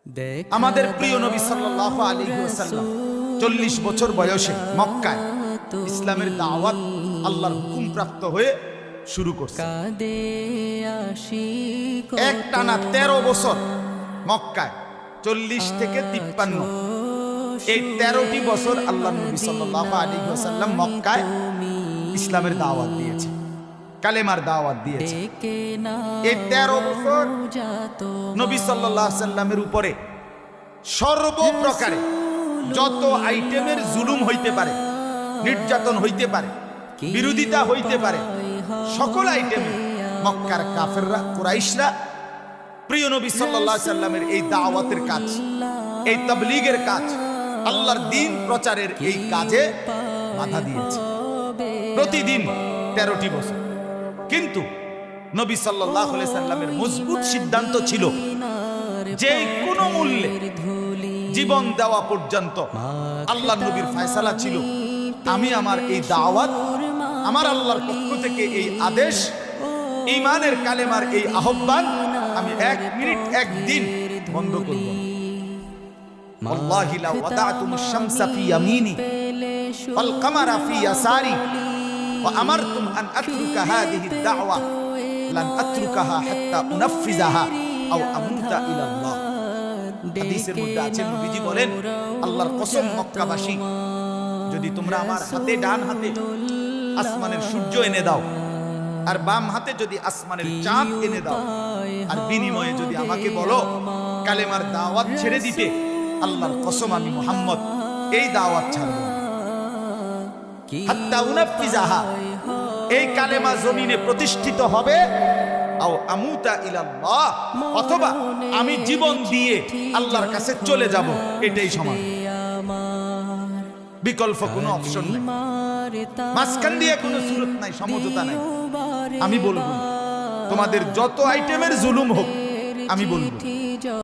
আমাদের প্রিয় নবী সাল্লাল্লাহু আলাইহি ওয়াসাল্লাম 40 বছর বয়সে মক্কায় ইসলামের দাওয়াত আল্লাহর হুকুম প্রাপ্ত হয়ে শুরু করছে। একটানা 13 বছর মক্কায়, 40 থেকে 53, এই 13টি বছর আল্লাহ নবী সাল্লাল্লাহু আলাইহি ওয়াসাল্লাম মক্কায় ইসলামের দাওয়াত দিয়েছে, কালেমার দাওয়াত দিয়েছে। এই 13 বছর নবী সাল্লাল্লাহু আলাইহি ওয়াসাল্লামের উপরে সর্বপ্রকারে যত আইটেমের জুলুম হইতে পারে, নির্যাতন হইতে পারে, বিরোধিতা হইতে পারে, সকল আইটেমে মক্কার কাফেররা, কুরাইশরা প্রিয় নবী সাল্লাল্লাহু আলাইহি ওয়াসাল্লামের এই দাওয়াতের কাজ, এই তাবলীগের কাজ, আল্লাহর দ্বীন প্রচারের এই কাজে বাধা দিয়েছে প্রতিদিন 13টি বছর। কিন্তু নবী সাল্লাল্লাহু আলাইহি ওয়াসাল্লামের মজবুত সিদ্ধান্ত ছিল যে কোনো মূল্যে জীবন দেওয়া পর্যন্ত আল্লাহর নবীর ফয়সালা ছিল, আমি আমার এই দাওয়াত, আমার আল্লাহর পক্ষ থেকে এই আদেশ, ঈমানের কালেমার এই আহ্বান আমি 1 মিনিট 1 দিন বন্ধ করব না। ওয়াল্লাহি লা ওয়াদাতুমুশ শামসা ফি ইয়ামিনি ওয়াল কামারা ফি ইয়াসারি ওয়া আমারতুম আন আতরুকা হাযিহি দাওয়া লান আতরুকাহা হাত্তা উনাফিযাহা আও আমুতা ইলাল্লাহ। হাদিসের মধ্যে আছে, নবীজি বলেন, আল্লাহর কসম মক্কাবাসী, যদি তোমরা আমার হাতে, ডান হাতে আসমানের সূর্য এনে দাও, আর বাম হাতে যদি আসমানের চাঁদ এনে দাও, আর বিনিময়ে যদি আমাকে বলো কালেমার দাওয়াত ছেড়ে দিতে, আল্লাহর কসম আমি মুহাম্মদ এই দাওয়াত ছাড়ব না। হাত্তা উনাফিযাহা, এই কালেমা জমিনে প্রতিষ্ঠিত হবে, আও আমুতা ইলাল্লাহ, অথবা আমি জীবন দিয়ে আল্লাহর কাছে চলে যাব, এটাই সমান। বিকল্প কোনো অপশন নাই, মাঝখান দিয়ে কোনো সুরত নাই, সমঝোতা নাই। আমি বলবো, তোমাদের যত আইটেমের জুলুম হোক আমি বলবো।